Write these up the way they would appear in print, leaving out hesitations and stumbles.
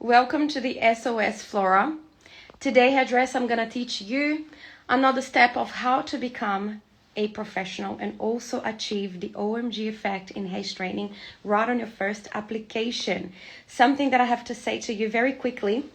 Welcome to the SOS Flora. Today, hairdresser, I'm going to teach you another step of how to become a professional and also achieve the OMG effect in hair straightening right on your first application. Something that I have to say to you very quickly.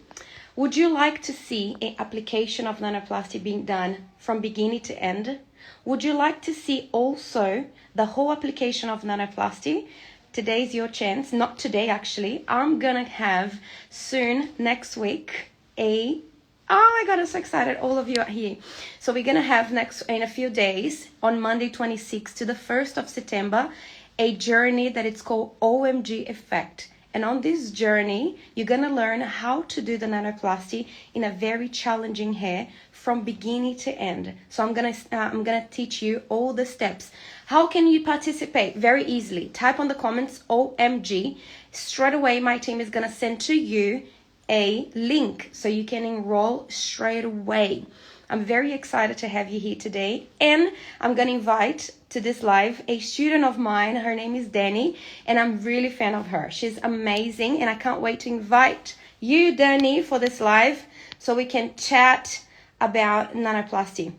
Would you like to see an application of nanoplasty being done from beginning to end? Would you like to see also the whole application of nanoplasty? Today's your chance. Not today, actually. I'm gonna have soon, next week, oh my god, I'm so excited. All of you are here. So we're gonna have next in a few days, on Monday 26th to the 1st of September, a journey that it's called OMG Effect. And on this journey, you're gonna learn how to do the nanoplasty in a very challenging hair from beginning to end. So I'm gonna teach you all the steps. How can you participate? Very easily. Type on the comments OMG. Straight away, my team is gonna send to you a link so you can enroll straight away. I'm very excited to have you here today, and I'm gonna invite to this live a student of mine. Her name is Dani, and I'm really a fan of her. She's amazing, and I can't wait to invite you, Dani, for this live so we can chat about nanoplasty.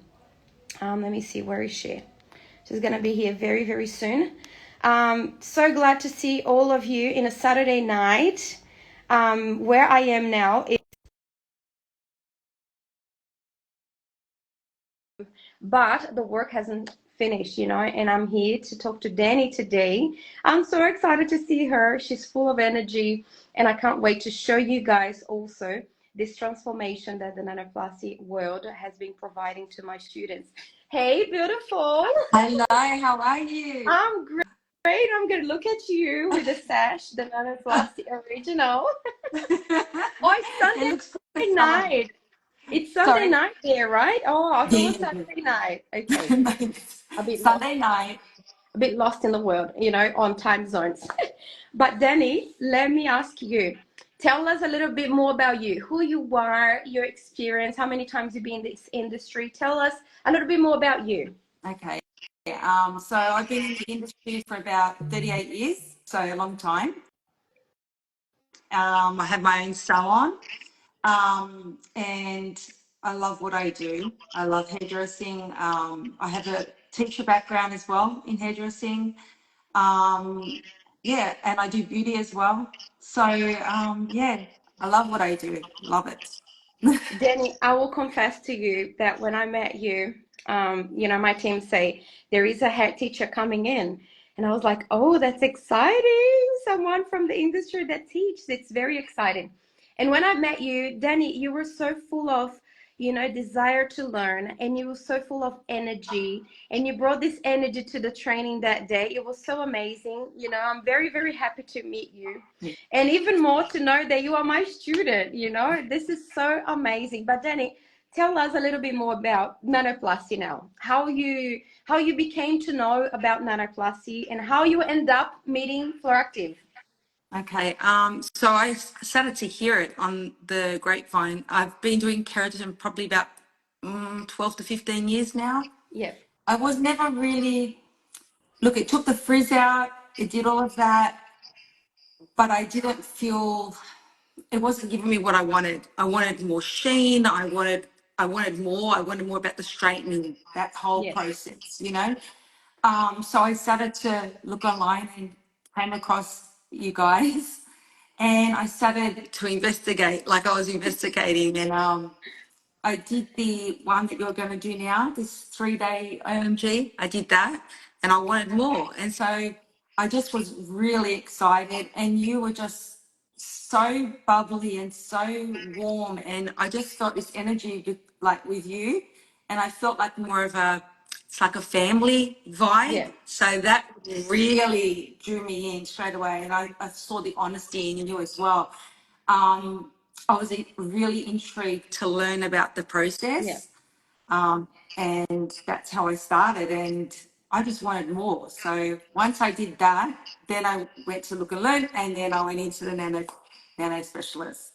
Let me see, where is she? She's gonna be here very, very soon. So glad to see all of you in a Saturday night. Where I am now is, but the work hasn't finished, and I'm here to talk to Dani today. I'm so excited to see her. She's full of energy, and I can't wait to show you guys also this transformation that the nanoplasty world has been providing to my students. Hey, beautiful. Hello, how are you? I'm great. I'm going to look at you with the sash, the Nanoplasty original. Oh, it's Sunday night. It's Sunday night there, right? Oh, I thought it was Saturday night. Okay. Sunday night. A bit lost in the world, on time zones. But Dani, let me ask you. Tell us a little bit more about you, who you are, your experience, how many times you've been in this industry. Tell us a little bit more about you. Okay. So I've been in the industry for about 38 years, so a long time. I have my own salon, and I love what I do. I love hairdressing. I have a teacher background as well in hairdressing. Yeah, and I do beauty as well. So, yeah, I love what I do. Love it. Dani, I will confess to you that when I met you, my team say there is a head teacher coming in. And I was like, oh, that's exciting. Someone from the industry that teaches. It's very exciting. And when I met you, Dani, you were so full of, desire to learn, and you were so full of energy, and you brought this energy to the training that day. It was so amazing. I'm very, very happy to meet you, and even more to know that you are my student. This is so amazing. But Dani, tell us a little bit more about nanoplasty now, how you became to know about nanoplasty and how you end up meeting Fluoractive. Okay, so I started to hear it on the grapevine. I've been doing keratin probably about 12 to 15 years now. Yeah. I was never really, look, it took the frizz out, it did all of that, but I didn't feel, it wasn't giving me what I wanted. I wanted more sheen, I wanted more about the straightening, that whole process. So I started to look online and came across you guys, and I started to investigate, like I was investigating, and I did the one that you're going to do now, this 3-day OMG. I did that, and I wanted more, and so I just was really excited, and you were just so bubbly and so warm, and I just felt this energy with you, and I felt like more of it's like a family vibe. Yeah. So that really drew me in straight away, and I saw the honesty in you as well. I was really intrigued to learn about the process, and that's how I started, and I just wanted more. So once I did that, then I went to Look and Learn, and then I went into the nano specialist.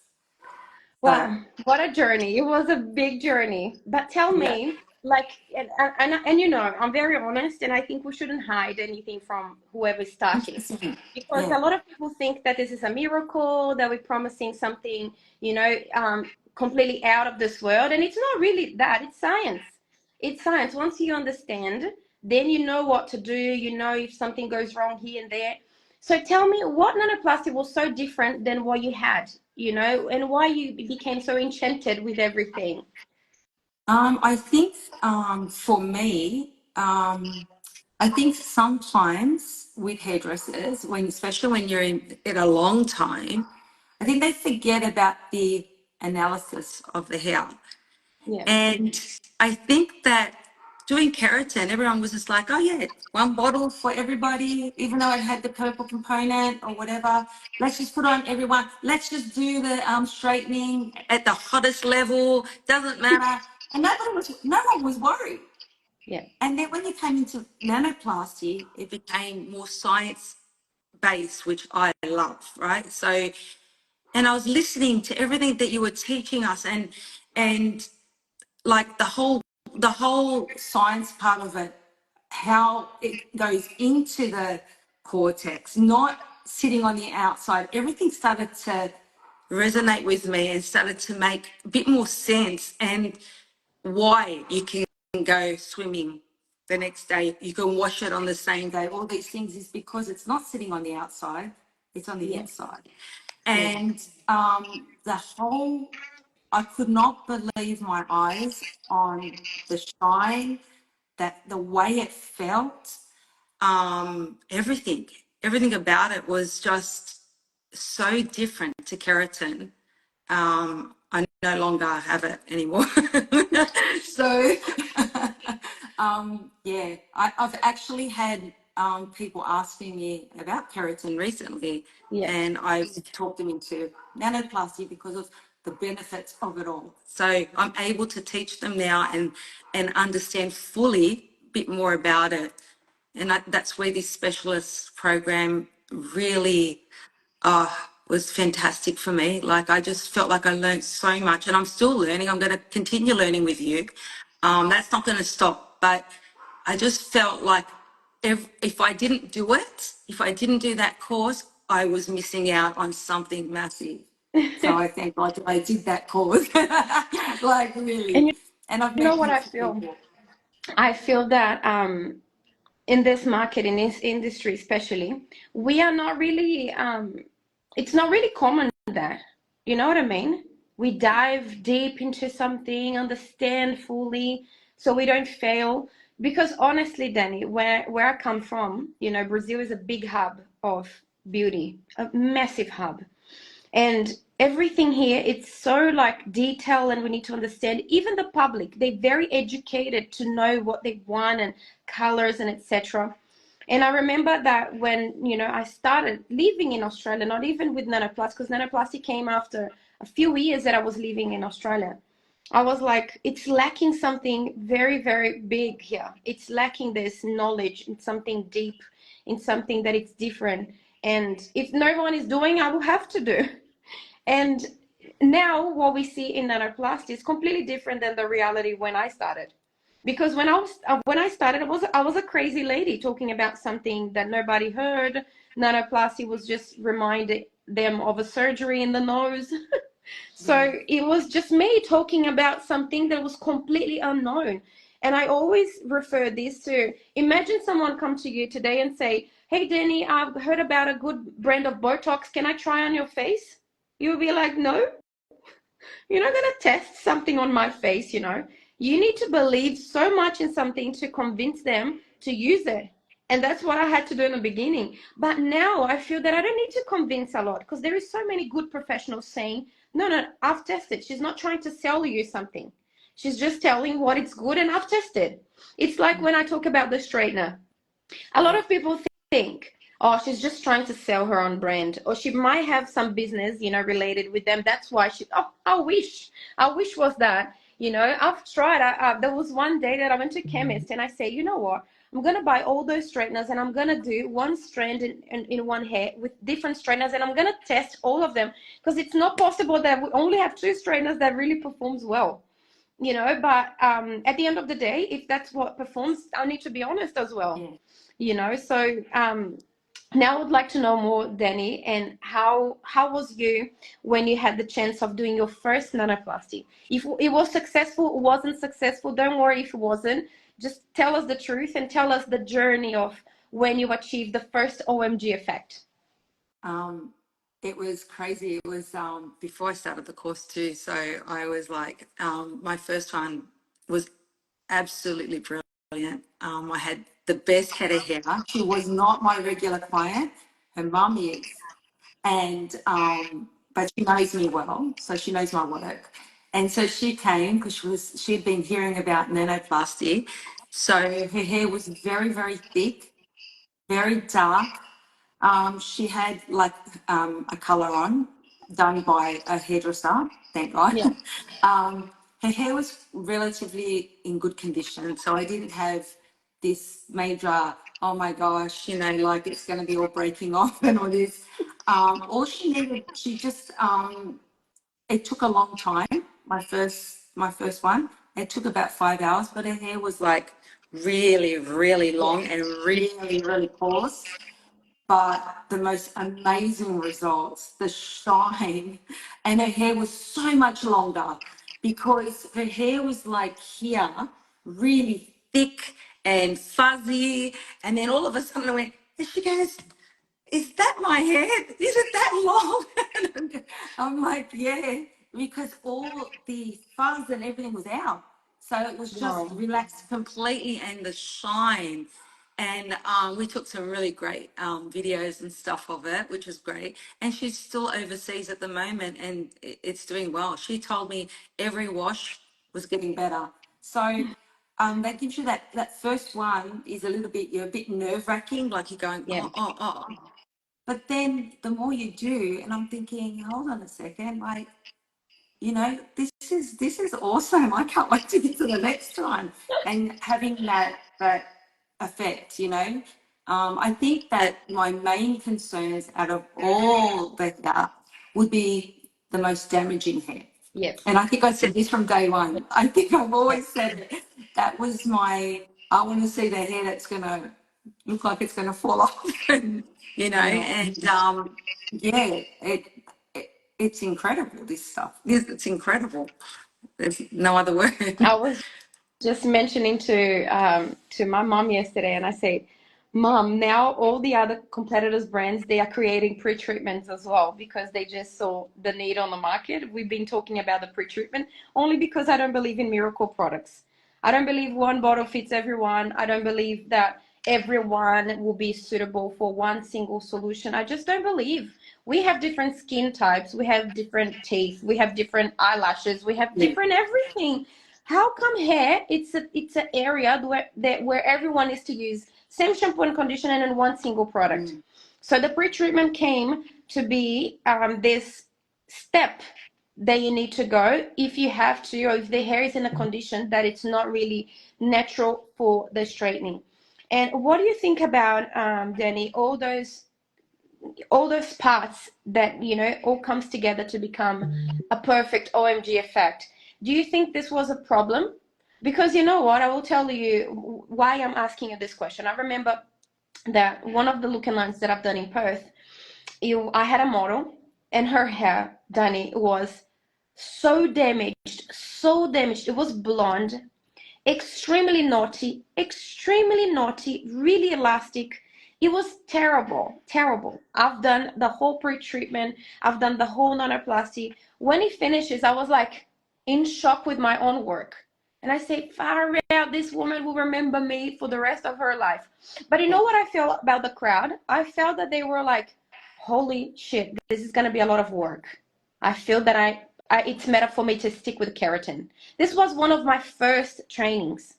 Wow, what a journey. It was a big journey. But tell me, like and you know, I'm very honest, and I think we shouldn't hide anything from whoever's starting, 100%. because Yeah. a lot of people think that this is a miracle, that we're promising something, you know, completely out of this world, and it's not really that. It's science. It's science. Once you understand, then you know what to do. You know if something goes wrong here and there. So tell me, what nanoplasty was so different than what you had, you know, and why you became so enchanted with everything. I think for me, I think sometimes with hairdressers, when especially when you're in it a long time, I think they forget about the analysis of the hair. Yeah. And I think that doing keratin, everyone was just like, oh yeah, one bottle for everybody, even though it had the purple component or whatever. Let's just put on everyone. Let's just do the straightening at the hottest level. Doesn't matter. And no one was worried. Yeah. And then when you came into nanoplasty, it became more science based, which I love, right? So, and I was listening to everything that you were teaching us, and like the whole science part of it, how it goes into the cortex, not sitting on the outside. Everything started to resonate with me and started to make a bit more sense, and why you can go swimming the next day, you can wash it on the same day. All these things is because it's not sitting on the outside, it's on the Yeah. inside. Yeah. And the whole, I could not believe my eyes on the shine, that the way it felt, everything, everything about it was just so different to keratin. I no longer have it anymore. So, yeah, I've actually had people asking me about keratin recently, Yeah. and I've talked them into nanoplasty because of the benefits of it all. So I'm able to teach them now and understand fully a bit more about it. And that's where this specialist program really was fantastic for me. Like I just felt like I learned so much, and I'm still learning. I'm going to continue learning with you. That's not going to stop. But I just felt like if I didn't do it, if I didn't do that course, I was missing out on something massive. So I thank God that I did that course, like And really. you And I've know met what I heaps of feel? people. I feel that in this market, in this industry especially, we are not really it's not really common that, you know what I mean? We dive deep into something, understand fully, so we don't fail. Because honestly, Dani, where I come from, you know, Brazil is a big hub of beauty, a massive hub. And everything here, it's so like detailed, and we need to understand. Even the public, they're very educated to know what they want and colors and etc. And I remember that when, you know, I started living in Australia, not even with nanoplasty, because nanoplasty came after a few years that I was living in Australia. I was like, it's lacking something very, very big here. It's lacking this knowledge in something deep, in something that it's different. And if no one is doing, I will have to do. And now what we see in nanoplasty is completely different than the reality when I started. Because when I started, I was a crazy lady talking about something that nobody heard. Nanoplasty was just reminding them of a surgery in the nose. Yeah. So it was just me talking about something that was completely unknown. And I always refer this to, imagine someone come to you today and say, hey, Dani, I've heard about a good brand of Botox. Can I try on your face? You'll be like, no, you're not going to test something on my face, you know. You need to believe so much in something to convince them to use it. And that's what I had to do in the beginning. But now I feel that I don't need to convince a lot, because there is so many good professionals saying, no, no, I've tested. She's not trying to sell you something. She's just telling what it's good, and I've tested. It's like when I talk about the straightener. A lot Yeah. of people think, oh, she's just trying to sell her own brand, or she might have some business, you know, related with them. That's why she, oh, I wish was that, you know. I've tried. There was one day that I went to chemist and I say, you know what? I'm going to buy all those straighteners, and I'm going to do one strand in one hair with different straighteners, and I'm going to test all of them, because it's not possible that we only have two straighteners that really performs well. you know, but at the end of the day, if that's what performs, I need to be honest as well, Yeah. you know. So now I would like to know more, Dani, and how was you when you had the chance of doing your first nanoplasty? If it was successful, wasn't successful, don't worry if it wasn't. Just tell us the truth and tell us the journey of when you achieved the first OMG effect. Um, it was crazy. It was before I started the course too. So I was like, my first one was absolutely brilliant. I had the best head of hair. She was not my regular client. Her mum is, and but she knows me well, so she knows my work. And so she came because she'd been hearing about nanoplasty. So her hair was very, very thick, very dark. She had like a colour on done by a hairdresser, thank God. Yeah. Her hair was relatively in good condition, so I didn't have this major, oh my gosh, you know, like it's going to be all breaking off and all this. All she needed, it took a long time. My first one, it took about 5 hours, but her hair was like really, really Yeah. long and really, really coarse, but the most amazing results, the shine, and her hair was so much longer because her hair was like here, really thick and fuzzy. And then all of a sudden I went, and she goes, is that my hair? Is it that long? And I'm like, yeah, because all the fuzz and everything was out. So it was just Wow. relaxed completely and the shine. And we took some really great videos and stuff of it, which was great. And she's still overseas at the moment and it's doing well. She told me every wash was getting better. So that gives you that first one is a little bit, you're a bit nerve wracking, like you're going, Yeah. oh, oh, oh. But then the more you do, and I'm thinking, hold on a second, like, you know, this is awesome. I can't wait to get to the next one. And having that effect, you know. I think that my main concerns out of all the hair would be the most damaging hair. Yes. And I think I said this from day one. I think I've always said it. That was I want to see the hair that's going to look like it's going to fall off, and, you know, I know. and yeah, it's incredible, this stuff. It's incredible. There's no other word. I was just mentioning to my mom yesterday, and I said, "Mom, now all the other competitors' brands they are creating pre-treatments as well because they just saw the need on the market. We've been talking about the pre-treatment only because I don't believe in miracle products. I don't believe one bottle fits everyone. I don't believe that everyone will be suitable for one single solution. I just don't believe. We have different skin types, we have different teeth, we have different eyelashes, we have Yeah. different everything. How come hair? It's an area where everyone is to use same shampoo and conditioner in one single product. Mm. So the pre-treatment came to be this step that you need to go if you have to, or if the hair is in a condition that it's not really natural for the straightening. And what do you think about Dani? All those parts that all comes together to become a perfect OMG effect. Do you think this was a problem? Because you know what, I will tell you why I'm asking you this question. I remember that one of the looking lines that I've done in Perth, I had a model and her hair, Dani, was so damaged. It was blonde, extremely naughty, really elastic. It was terrible, terrible. I've done the whole pre-treatment. I've done the whole nanoplasty. When it finishes, I was like in shock with my own work. And I say, far out, this woman will remember me for the rest of her life. But you know what I felt about the crowd? I felt that they were like, holy shit, this is going to be a lot of work. I feel that it's better for me to stick with keratin. This was one of my first trainings.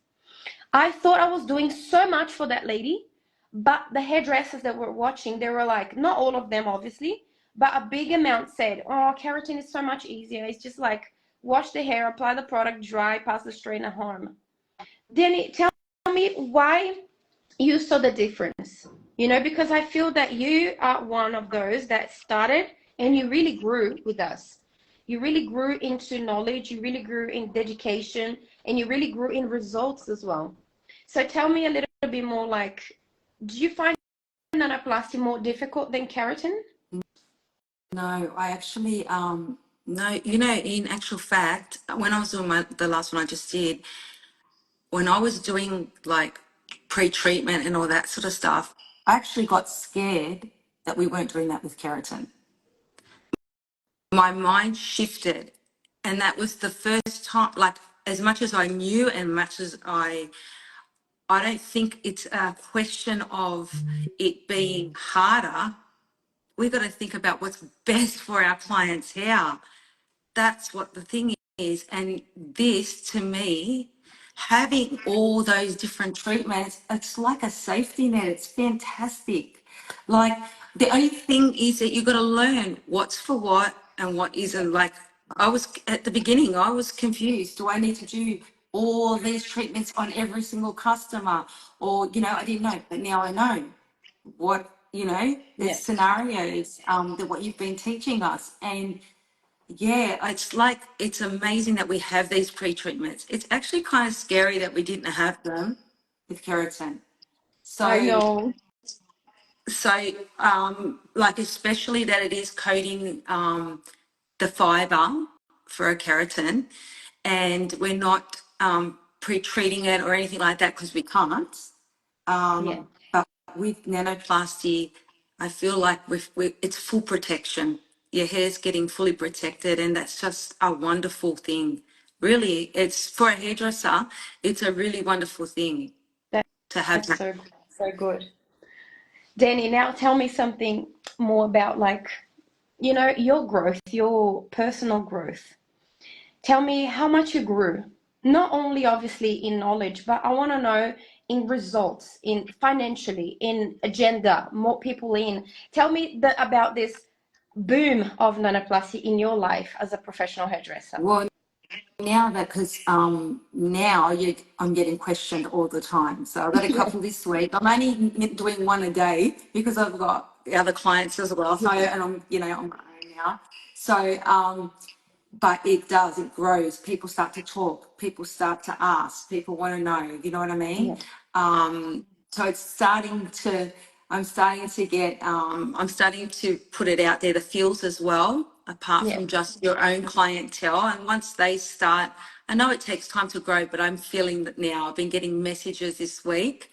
I thought I was doing so much for that lady, but the hairdressers that were watching, they were like, not all of them, obviously, but a big amount said, oh, keratin is so much easier. It's just like wash the hair, apply the product, dry, pass the straightener home. Then tell me why you saw the difference. Because I feel that you are one of those that started and you really grew with us. You really grew into knowledge, you really grew in dedication, and you really grew in results as well. So tell me a little bit more, like, do you find nanoplasty more difficult than keratin? No, I actually, no, you know, in actual fact, when I was doing the last one I just did, when I was doing like pre-treatment and all that sort of stuff, I actually got scared that we weren't doing that with keratin. My mind shifted, and that was the first time, like, as much as I knew and much as I don't think it's a question of it being harder. We've got to think about what's best for our client's hair. That's what the thing is. And this, to me, having all those different treatments, it's like a safety net. It's fantastic. Like, the only thing is that you've got to learn what's for what and what isn't. Like, I was at the beginning, I was confused. Do I need to do all these treatments on every single customer? Or, you know, I didn't know, but now I know what, you know, there's Yeah. scenarios that what you've been teaching us. And yeah, it's like, it's amazing that we have these pre-treatments. It's actually kind of scary that we didn't have them with keratin. I So, know. like, especially that it is coating the fiber for a keratin, and we're not pre-treating it or anything like that because we can't. Yeah. But with nanoplasty, I feel like it's full protection. Your hair's getting fully protected, and that's just a wonderful thing. Really, it's for a hairdresser, it's a really wonderful thing That, to have that's that. so good. Danny, now tell me something more about, like, your growth, your personal growth. Tell me how much you grew. Not only obviously in knowledge, but I want to know in results, in financially, in agenda, more people in. Tell me about this boom of nanoplasty in your life as a professional hairdresser. Well, now that, because I'm getting questioned all the time. So I've got a Yeah. couple this week. I'm only doing one a day because I've got the other clients as well. So, and I'm, you know, on my own now. So, but it grows. People start to talk, people start to ask, people want to know, you know what I mean? Yeah. So it's I'm starting to put it out there, the fields as well, apart Yeah. from just your own clientele. And once they start, I know it takes time to grow, but I'm feeling that now. I've been getting messages this week.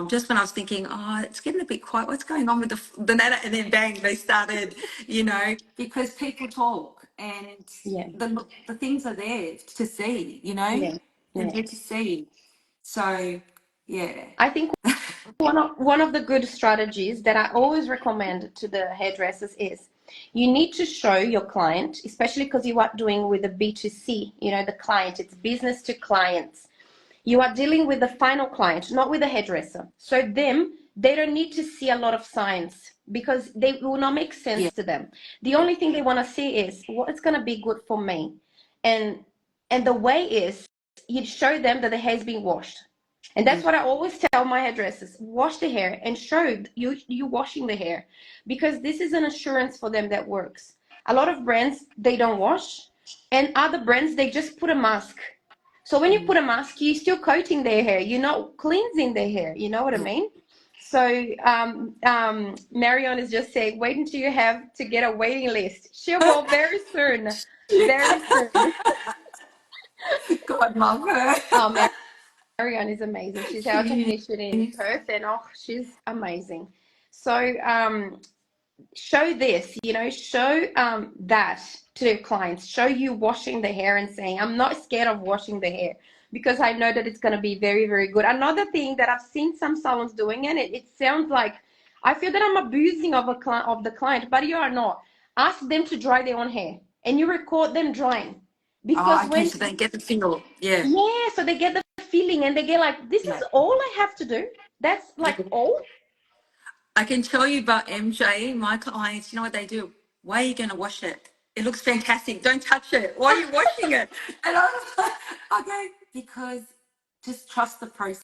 Just when I was thinking, oh, it's getting a bit quiet. What's going on with the nana? And then bang, they started, you know, because people talk and Yeah. the things are there to see, you know, Yeah. they're Yeah. there to see. So, yeah. I think one of the good strategies that I always recommend to the hairdressers is you need to show your client, especially because you are doing with the B2C, the client, it's business to clients. You are dealing with the final client, not with the hairdresser. So they don't need to see a lot of science because they will not make Yeah. sense to them. The only thing they want to see is what's going to be good for me. And and the way is you show them that the hair is being washed. And that's Mm. what I always tell my hairdressers: wash the hair and show you washing the hair, because this is an assurance for them that works. A lot of brands, they don't wash, and other brands, they just put a mask. So when you put a mask, you're still coating their hair. You're not cleansing their hair. You know what I Yeah. mean? So Marion is just saying, wait until you have to get a waiting list. She will very soon, very soon. God love her. Oh, Marion is amazing. She's our She technician in is. Perth, and oh, she's amazing. So show this, show that to clients. Show you washing the hair and saying, I'm not scared of washing the hair because I know that it's going to be very, very good. Another thing that I've seen some salons doing, and it sounds like I feel that I'm abusing of the client, but you are not. Ask them to dry their own hair and you record them drying, because Oh, okay, when so they get the feel. Yeah. yeah, so they get the feeling and they get like, this Yeah. is all I have to do. That's like all. I can tell you about MJ, my clients, you know what they do? Why are you going to wash it? It looks fantastic. Don't touch it. Why are you washing it? And I was like, okay, because just trust the process.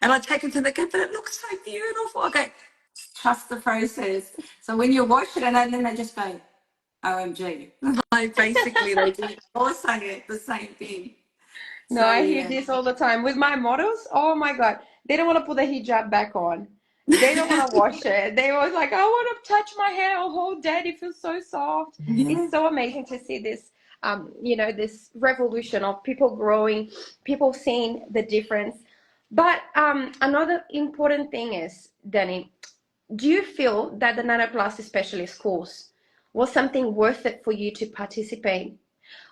And I take them to the go, but it looks so beautiful. Okay, trust the process. So when you wash it, and then they just go, OMG. Like basically they do all say the same thing. No, So I hear yeah. this all the time with my models. Oh my God. They don't want to put the hijab back on. They don't want to wash it. They always like, I want to touch my hair or hold that. It feels so soft. Yeah. It's so amazing to see this, this revolution of people growing, people seeing the difference. But another important thing is, Dani, do you feel that the Nanoplasty Specialist course was something worth it for you to participate?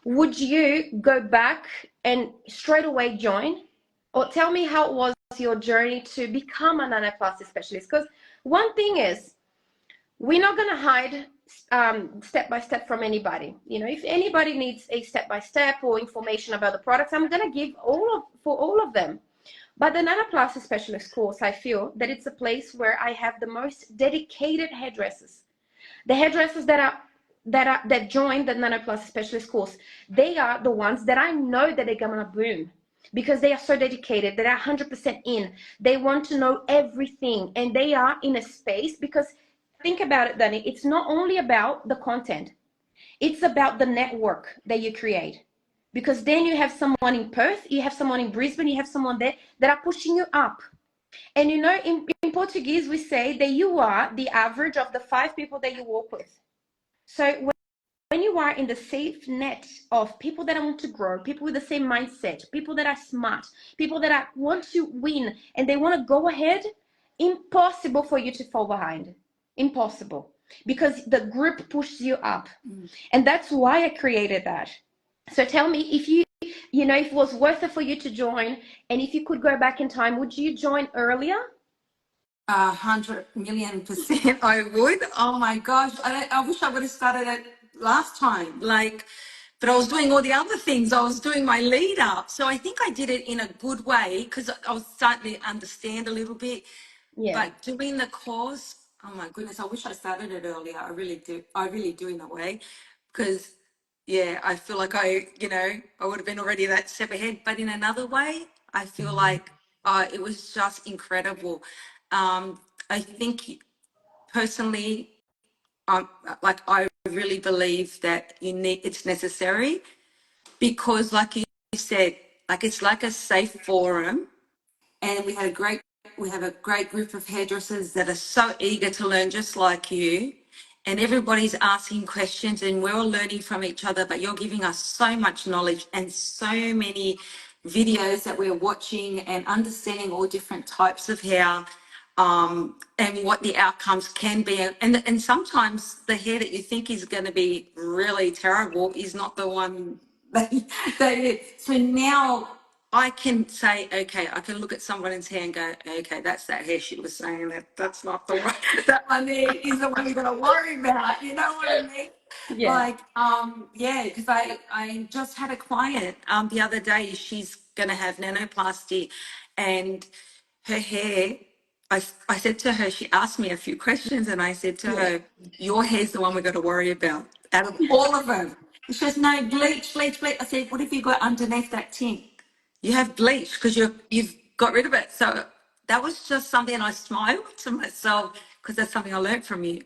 Would you go back and straight away join? Or tell me how it was your journey to become a nanoplasty specialist. Because one thing is, we're not going to hide step by step from anybody. You know, if anybody needs a step by step or information about the products, I'm going to give for all of them. But the nanoplasty specialist course, I feel that it's a place where I have the most dedicated hairdressers. The hairdressers that join the Nanoplasty Specialist course, they are the ones that I know that they're gonna boom because they are so dedicated. They're 100% in. They want to know everything, and they are in a space because think about it, Dani. It's not only about the content; it's about the network that you create. Because then you have someone in Perth, you have someone in Brisbane, you have someone there that are pushing you up. And you know, in Portuguese, we say that you are the average of the 5 people that you work with. So when you are in the safe net of people that want to grow, people with the same mindset, people that are smart, people that want to win and they want to go ahead, impossible for you to fall behind. Impossible. Because the group pushes you up. And that's why I created that. So tell me if if it was worth it for you to join and if you could go back in time, would you join earlier? 100,000,000% I would. Oh my gosh. I wish I would have started it last time. But I was doing all the other things. I was doing my lead up. So I think I did it in a good way because I was starting to understand a little bit. Yeah. But doing the course, oh my goodness, I wish I started it earlier. I really do. I really do in a way. Because yeah, I feel like I would have been already that step ahead. But in another way, I feel like it was just incredible. I think personally, I really believe that it's necessary because, like you said, like it's like a safe forum, and we have a great group of hairdressers that are so eager to learn, just like you. And everybody's asking questions, and we're all learning from each other. But you're giving us so much knowledge and so many videos that we're watching and understanding all different types of hair, and what the outcomes can be. And sometimes the hair that you think is going to be really terrible is not the one that is. So now I can say, okay, I can look at someone's hair and go, okay, that's that hair she was saying that's not the one. That one there is the one you're going to worry about. You know what I mean? Yeah. Yeah, because I just had a client the other day. She's going to have nanoplasty, and her hair. I said to her, she asked me a few questions, and I said to Yeah. her, your hair's the one we've got to worry about out of all of them. She says, no, bleach, bleach, bleach. I said, what have you got underneath that tint? You have bleach because you've got rid of it. So that was just something I smiled to myself because that's something I learned from you.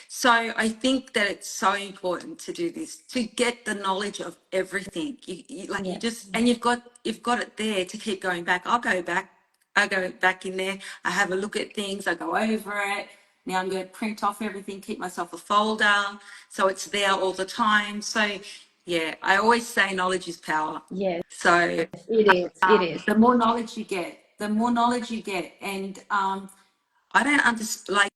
So I think that it's so important to do this, to get the knowledge of everything. You Yeah. just, and you've got it there to keep going back. I go back in there. I have a look at things. I go over it. Now I'm going to print off everything, keep myself a folder so it's there all the time. So yeah, I always say knowledge is power. Yes, So it is. It is. the more knowledge you get, and I don't understand. Like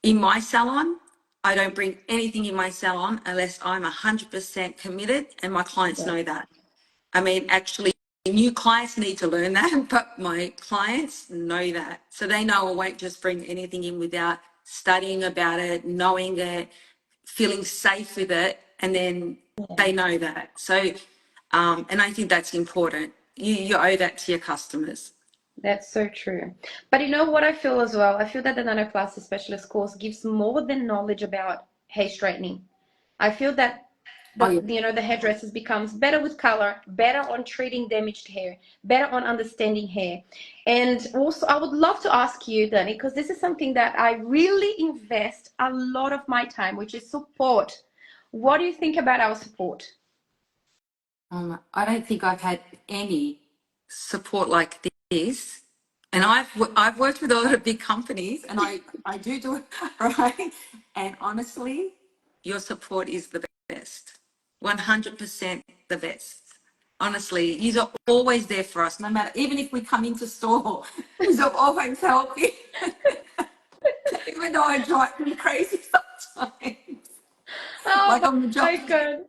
in my salon, I don't bring anything in my salon unless I'm 100% committed, and my clients Yeah. know that. I mean, actually, new clients need to learn that, but my clients know that. So they know I won't just bring anything in without studying about it, knowing it, feeling safe with it, and then they know that. So, and I think that's important. You owe that to your customers. That's so true. But you know what I feel as well? I feel that the Nanoplasty Specialist course gives more than knowledge about hair straightening. I feel that Oh, yeah. the hairdressers becomes better with color, better on treating damaged hair, better on understanding hair. And also I would love to ask you, Dani, because this is something that I really invest a lot of my time, which is support What do you think about our support? I don't think I've had any support like this. And I've worked with a lot of big companies, and I do it right. And honestly, your support is the best, 100% the best. Honestly, you are always there for us, no matter, even if we come into store, you're always helping. Even though I drive me crazy sometimes, Oh like on the job. my God.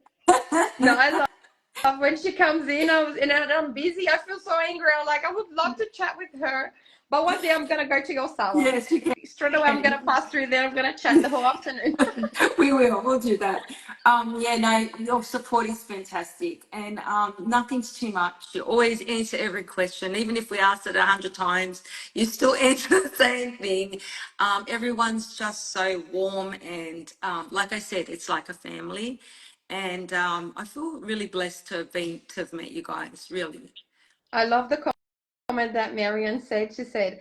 No, I love when she comes in. And I'm busy. I feel so angry. I'm like, I would love to chat with her. But one day I'm going to go to your salon. Yes, you can. Straight away, I'm going to pass through there. I'm going to chat the whole afternoon. We'll do that. Yeah, no, your support is fantastic, and nothing's too much. You always answer every question, even if we asked it 100 times, you still answer the same thing. Everyone's just so warm, and like I said, it's like a family, and I feel really blessed to have met you guys. Really, I love the comment that Marion said. She said,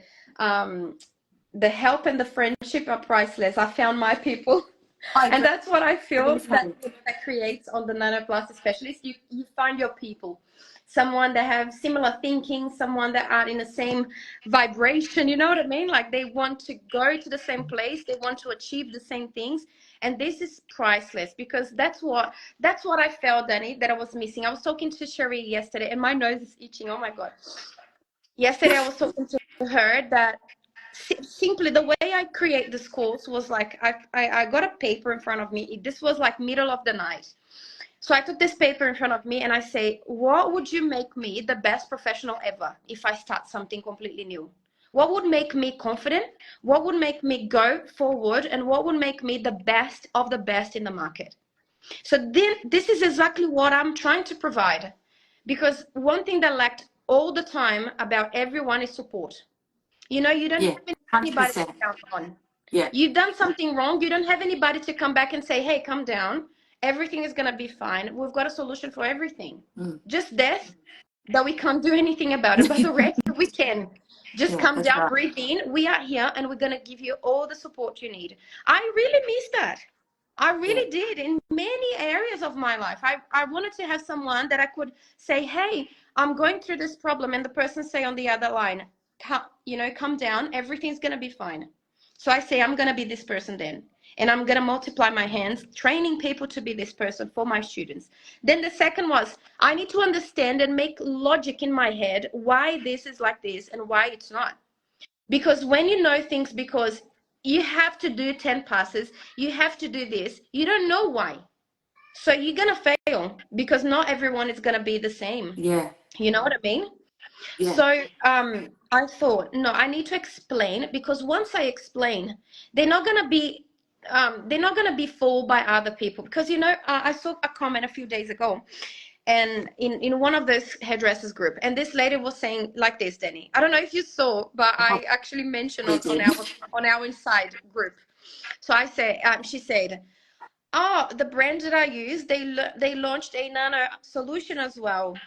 the help and the friendship are priceless. I found my people. I And agree. that's what I feel Every that time. that creates on the Nanoplasty Specialist. You find your people, someone that have similar thinking, someone that are in the same vibration. You know what I mean? Like they want to go to the same place, they want to achieve the same things, and this is priceless because that's what I felt, Dani, that I was missing. I was talking to Cherie yesterday, and my nose is itching. Oh my God! Yesterday I was talking to her that simply the way I create this course was like I got a paper in front of me. This was like middle of the night. So I took this paper in front of me and I say, what would you make me the best professional ever if I start something completely new? What would make me confident? What would make me go forward? And what would make me the best of the best in the market? So then this is exactly what I'm trying to provide. Because one thing that lacked all the time about everyone is support. You don't Yeah, have anybody to 100%. count on. Yeah, You've done something wrong. You don't have anybody to come back and say, hey, come down. Everything is going to be fine. We've got a solution for everything. Just death that we can't do anything about it, but the rest we can. Just yeah, come that's down, right. breathe in. We are here and we're going to give you all the support you need. I really miss that. I Yeah, really did in many areas of my life. I wanted to have someone that I could say, hey, I'm going through this problem. And the person say on the other line, come down. Everything's going to be fine. So I say, I'm going to be this person then. And I'm going to multiply my hands, training people to be this person for my students. Then the second was, I need to understand and make logic in my head why this is like this and why it's not. Because when you know things, because you have to do 10 passes, you have to do this, you don't know why. So you're going to fail because not everyone is going to be the same. yeah, You know what I mean? yeah, So I thought, no, I need to explain because once I explain, they're not going to be fooled by other people. Because I saw a comment a few days ago, and in one of those hairdressers group, and this lady was saying like this, Dani. I don't know if you saw, but I I actually mentioned probably on did. our inside group. So I say, she said, oh, the brand that I use, they launched a nano solution as well.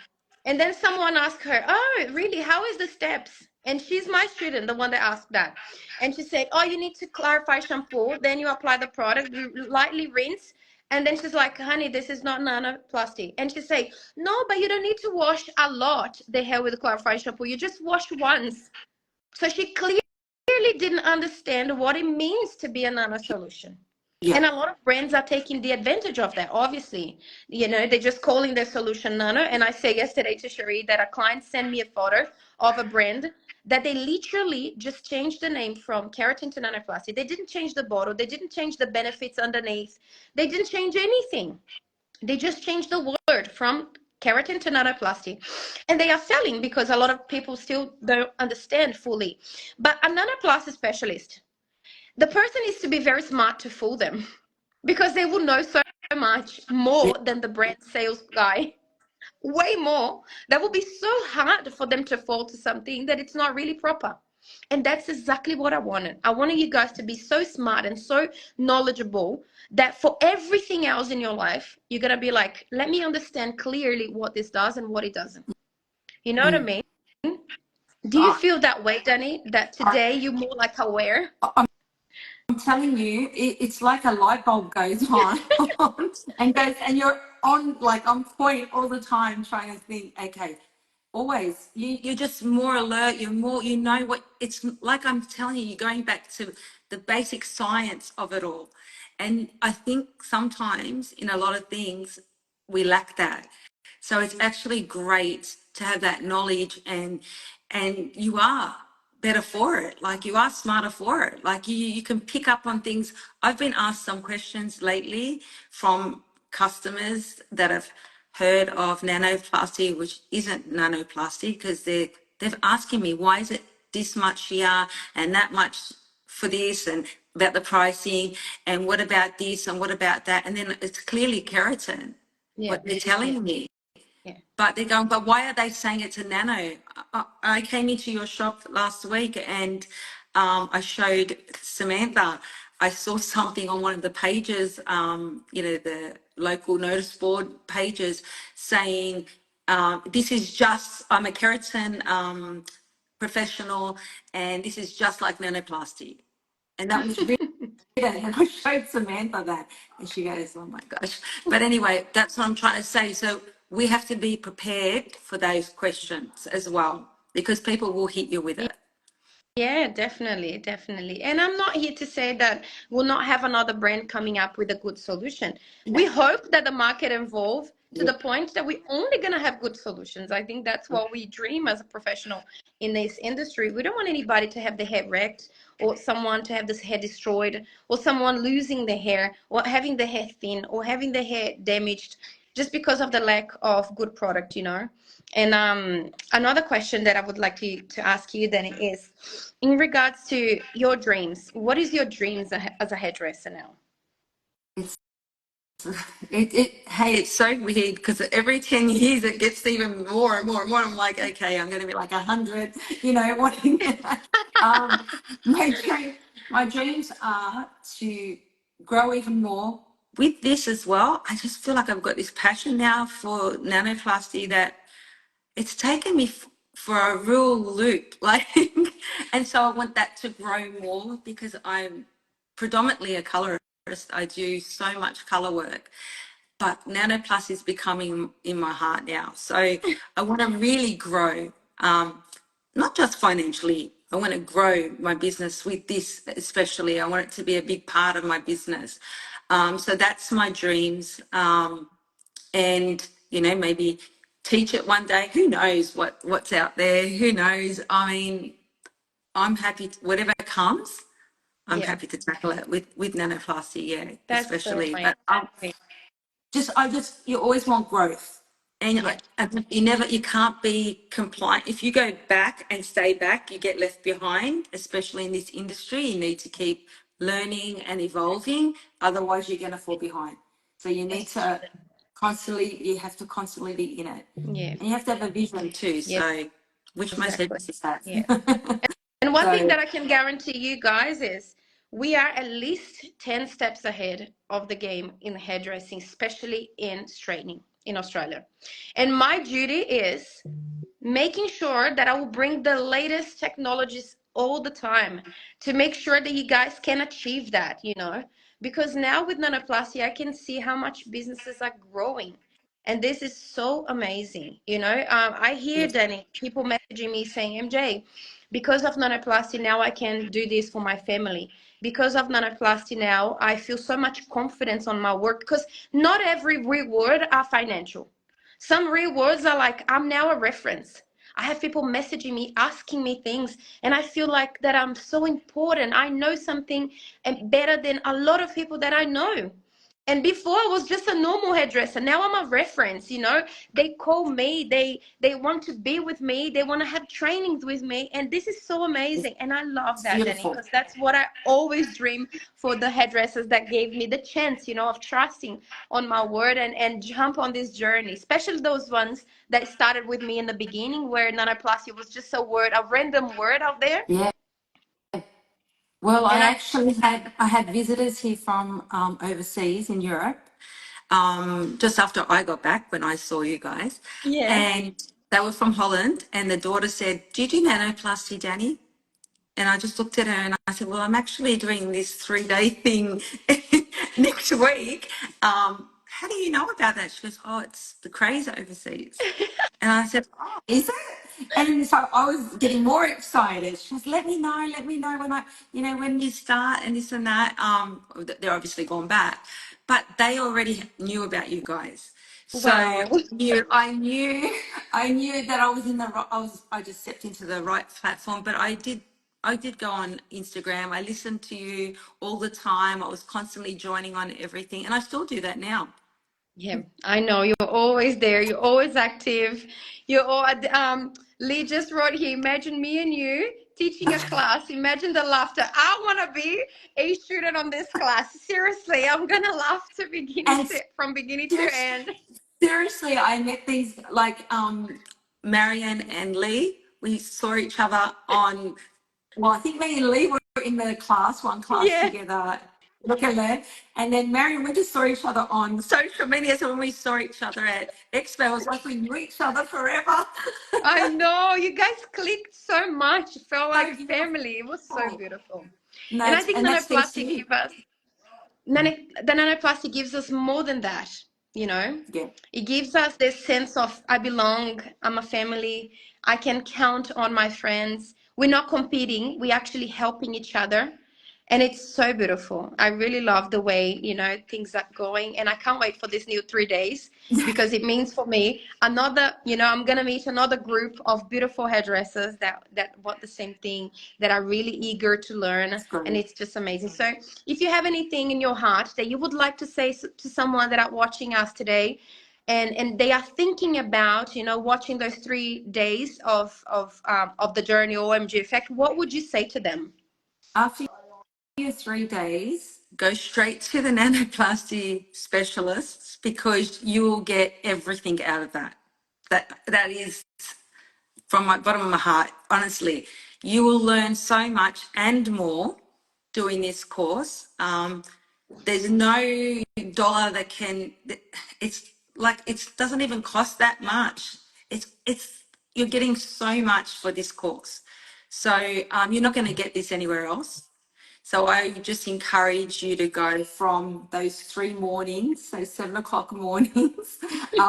And then someone asked her, oh, really? How is the steps? And she's my student, the one that asked that. And she said, oh, you need to clarify shampoo. Then you apply the product, you lightly rinse. And then she's like, honey, this is not nanoplasty. And she say, no, but you don't need to wash a lot the hair with the clarifying shampoo. You just wash once. So she clearly didn't understand what it means to be a nano solution. Yeah, And a lot of brands are taking the advantage of that, obviously. They're just calling their solution nano. And I say yesterday to Cherie that a client sent me a photo of a brand that they literally just changed the name from keratin to nanoplasty. They didn't change the bottle. They didn't change the benefits underneath. They didn't change anything. They just changed the word from keratin to nanoplasty. And they are selling because a lot of people still don't understand fully. But a nanoplasty specialist, the person needs to be very smart to fool them because they will know so much yeah, more than the brand sales guy. Way more. That will be so hard for them to fall to something that it's not really proper. And that's exactly what I wanted. I wanted you guys to be so smart and so knowledgeable that for everything else in your life, you're going to be like, let me understand clearly what this does and what it doesn't. You know what I mean? Do you I, feel that way, Dani? That I, today you're more like aware? I'm I'm telling you, it's like a light bulb goes on and you're on like on point all the time trying to think, okay, always you're just more alert, you're more, you know what it's like. I'm telling you, you're going back to the basic science of it all. And I think sometimes in a lot of things we lack that. So it's actually great to have that knowledge, and you are better for it. Like you are smarter for it. Like you can pick up on things. I've been asked some questions lately from customers that have heard of nanoplasty, which isn't nanoplasty, because they've asking me, why is it this much here and that much for this, and about the pricing, and what about this and what about that? And then it's clearly keratin, Yeah. what they're telling me. Yeah. But they're going, but why are they saying it's a nano? I came into your shop last week and I showed Samantha, I saw something on one of the pages, the local notice board pages saying, this is just, I'm a keratin professional and this is just like nanoplasty. And that was really, and I showed Samantha that, and she goes, "Oh my gosh!" But anyway, that's what I'm trying to say. So we have to be prepared for those questions as well, because people will hit you with it. Yeah, definitely, definitely. And I'm not here to say that we'll not have another brand coming up with a good solution. We Yeah. hope that the market evolve to Yeah. the point that we're only going to have good solutions. I think that's what we dream as a professional in this industry. We don't want anybody to have their hair wrecked, or someone to have this hair destroyed, or someone losing their hair, or having the hair thin, or having the hair damaged just because of the lack of good product. And another question that I would like to ask you then is, in regards to your dreams, what is your dreams as a hairdresser now? It's hey, it's so weird because every 10 years it gets even more and more and more. I'm like, okay, I'm going to be like 100, wanting um, my dreams are to grow even more. With this as well, I just feel like I've got this passion now for nanoplasty that it's taken me for a real loop. Like, and so I want that to grow more because I'm predominantly a colorist. I do so much color work, but Nanoplus is becoming in my heart now. So I want to really grow, not just financially. I want to grow my business with this, especially. I want it to be a big part of my business. So that's my dreams. And, maybe teach it one day. Who knows what's out there? Who knows? I mean, I'm happy, whatever comes, I'm Yeah, happy to tackle it with nanoplasty, yeah, that's so especially. But amazing. you always want growth, and Yeah, you can't be compliant. If you go back and stay back, you get left behind, especially in this industry. You need to keep learning and evolving, otherwise you're going to fall behind. So you need that's to you have to constantly be in it, yeah, and you have to have a vision too. yeah, So, which most exactly. businesses have. Yeah. And one thing So, that I can guarantee you guys is we are at least 10 steps ahead of the game in hairdressing, especially in straightening in Australia. And my duty is making sure that I will bring the latest technologies all the time to make sure that you guys can achieve that. Because now with nanoplasty, I can see how much businesses are growing. And this is so amazing. I hear, yeah, Dani, people messaging me saying, MJ, because of nanoplasty, now I can do this for my family. Because of nanoplasty, now I feel so much confidence on my work, because not every reward are financial. Some rewards are like, I'm now a reference. I have people messaging me, asking me things, and I feel like that I'm so important. I know something and better than a lot of people that I know. And before I was just a normal hairdresser. Now I'm a reference. They call me, they want to be with me, they want to have trainings with me, and this is so amazing. And I love it's that, Dani, beautiful. because that's what I always dream for the hairdressers that gave me the chance, of trusting on my word and jump on this journey, especially those ones that started with me in the beginning where nanoplasty was just a random word out there. Yeah. Well, And I had visitors here from overseas in Europe, just after I got back when I saw you guys, yeah. and they were from Holland. And the daughter said, "Do you do nanoplasty, Dani?" And I just looked at her and I said, well, I'm actually doing this 3-day thing next week. How do you know about that? She goes, oh, it's the craze overseas. And I said, oh, is it? And so I was getting more excited. She goes, let me know when when you start and this and that. They're obviously gone back, but they already knew about you guys. So Wow. I knew that I was I just stepped into the right platform, but I did go on Instagram. I listened to you all the time. I was constantly joining on everything, and I still do that now. Yeah, I know you're always there. You're always active. You're all, Lee just wrote here, imagine me and you teaching a class. Imagine the laughter. I want to be a student on this class. Seriously, I'm gonna laugh to And from beginning to seriously, end. seriously, I met these like Marion and Lee. We saw each other on. Well, I think me and Lee were in the one class Yeah, together. Look at that. And then Marion, we just saw each other on social media. So when we saw each other at Expo, it was like we knew each other forever. I know. You guys clicked so much. It felt So like family. It was so beautiful. beautiful. And And I think that's thanks to nanoplastic you. gave us the nanoplastic gives us more than that, you know? Yeah. It gives us this sense of I belong, I'm a family, I can count on my friends. We're not competing, we're actually helping each other. And it's so beautiful. I really love the way, things are going. And I can't wait for this new 3 days because it means for me I'm gonna meet another group of beautiful hairdressers that want the same thing, that are really eager to learn, It's and great. it's just amazing. So if you have anything in your heart that you would like to say to someone that are watching us today, and they are thinking about watching those 3 days of the journey OMG effect, what would you say to them? After your 3 days, go straight to the Nanoplasty Specialists because you will get everything out of that. That is from my bottom of my heart, honestly. You will learn so much and more doing this course. There's no dollar that can. It's like it doesn't even cost that much. It's you're getting so much for this course. So you're not going to get this anywhere else. So I just encourage you to go from those 3 mornings, so 7 o'clock mornings,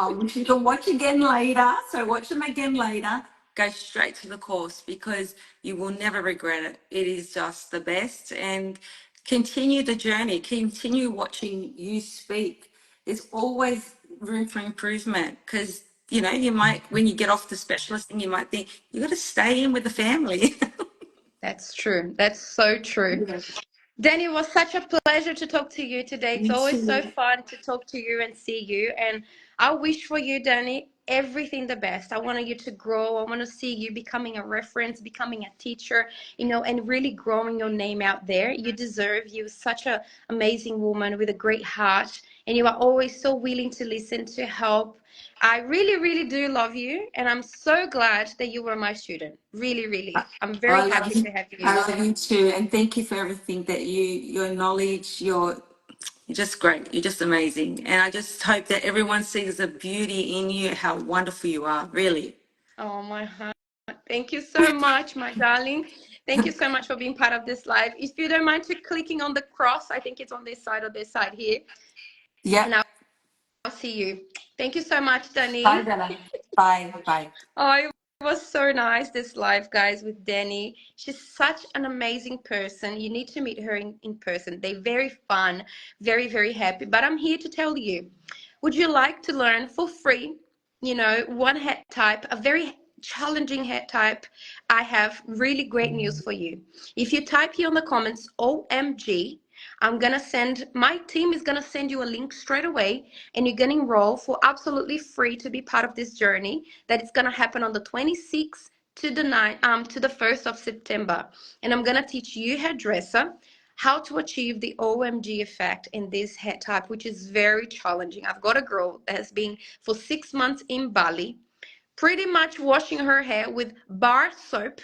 which you can watch again later. So watch them again later. Go straight to the course because you will never regret it. It is just the best. And continue the journey. Continue watching you speak. There's always room for improvement because you might, when you get off the specialist thing, you might think you got to stay in with the family. That's true. That's so true. Yeah, Danny, it was such a pleasure to talk to you today. It's me always so too. fun to talk to you and see you. And I wish for you, Danny, everything the best. I want you to grow. I want to see you becoming a reference, becoming a teacher, and really growing your name out there. You deserve. You're such an amazing woman with a great heart. And you are always so willing to listen, to help. I really, really do love you. And I'm so glad that you were my student. Really, really. I'm very I love happy you. to have I you. love you too, and thank you for everything that your knowledge, you're just great. You're just amazing, and I just hope that everyone sees the beauty in you, how wonderful you are. Really. Oh, my heart. Thank you so much, my darling. Thank you so much for being part of this live. If you don't mind to clicking on the cross, I think it's on this side or this side here. Yep. And I'll see you. Thank you so much, Bye, Dani. Bella. Bye. Bye. Oh, it was so nice, this live, guys, with Dani. She's such an amazing person. You need to meet her in person. They're very fun, very, very happy. But I'm here to tell you, would you like to learn for free, one head type, a very challenging head type? I have really great news for you. If you type here on the comments, OMG, my team is going to send you a link straight away, and you're going to enroll for absolutely free to be part of this journey that is going to happen on the 26th to the 1st of September. And I'm going to teach you, hairdresser, how to achieve the OMG effect in this hair type, which is very challenging. I've got a girl that has been for 6 months in Bali, pretty much washing her hair with bar soap.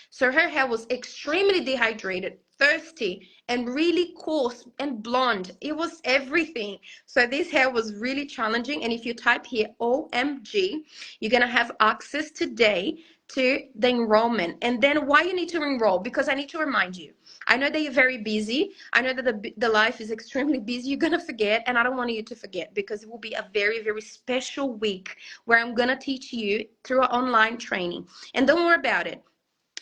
So her hair was extremely dehydrated, thirsty and really coarse and blonde. It was everything. So this hair was really challenging. And if you type here OMG, you're going to have access today to the enrollment. And then why you need to enroll? Because I need to remind you. I know that you're very busy. I know that the life is extremely busy. You're going to forget, and I don't want you to forget, because it will be a very, very special week where I'm going to teach you through an online training. And don't worry about it.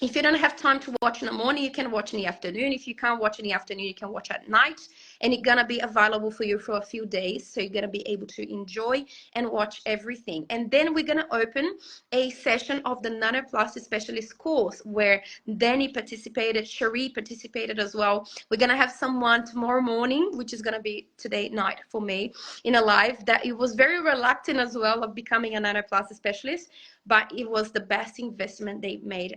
If you don't have time to watch in the morning, you can watch in the afternoon. If you can't watch in the afternoon, you can watch at night. And it's going to be available for you for a few days. So you're going to be able to enjoy and watch everything. And then we're going to open a session of the Nanoplasty Specialist course where Dani participated, Cherie participated as well. We're going to have someone tomorrow morning, which is going to be today night for me, in a live, that it was very reluctant as well of becoming a Nanoplasty Specialist, but it was the best investment they made,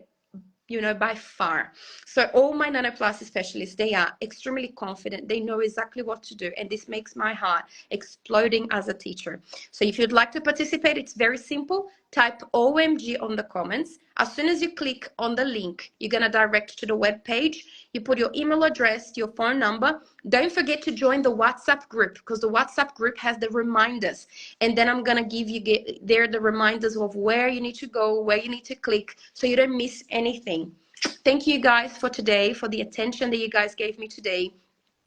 you know, by far. So all my nanoplasty specialists, they are extremely confident. They know exactly what to do. And this makes my heart exploding as a teacher. So if you'd like to participate, it's very simple. Type OMG on the comments. As soon as you click on the link, you're going to direct to the web page. You put your email address, your phone number. Don't forget to join the WhatsApp group, because the WhatsApp group has the reminders. And then I'm going to give you there the reminders of where you need to go, where you need to click, so you don't miss anything. Thank you guys for today, for the attention that you guys gave me today.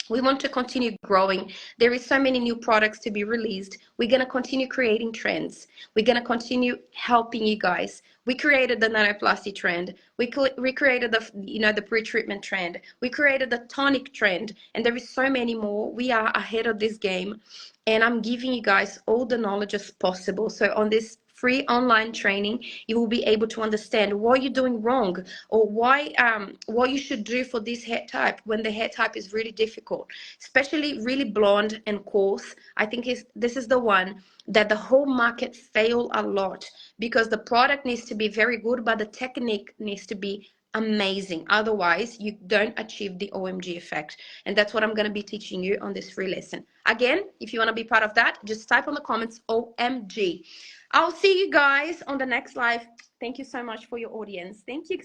We want to continue growing. There is so many new products to be released. We're going to continue creating trends. We're going to continue helping you guys. We created the nanoplasty trend. We created the, you know, the pre-treatment trend. We created the tonic trend, and there is so many more. We are ahead of this game, and I'm giving you guys all the knowledge as possible. So on this free online training, you will be able to understand what you're doing wrong, or why what you should do for this hair type when the hair type is really difficult, especially really blonde and coarse. I think this is the one that the whole market fail a lot, because the product needs to be very good, but the technique needs to be amazing. Otherwise, you don't achieve the OMG effect. And that's what I'm going to be teaching you on this free lesson. Again, if you want to be part of that, just type on the comments OMG. I'll see you guys on the next live. Thank you so much for your audience. Thank you.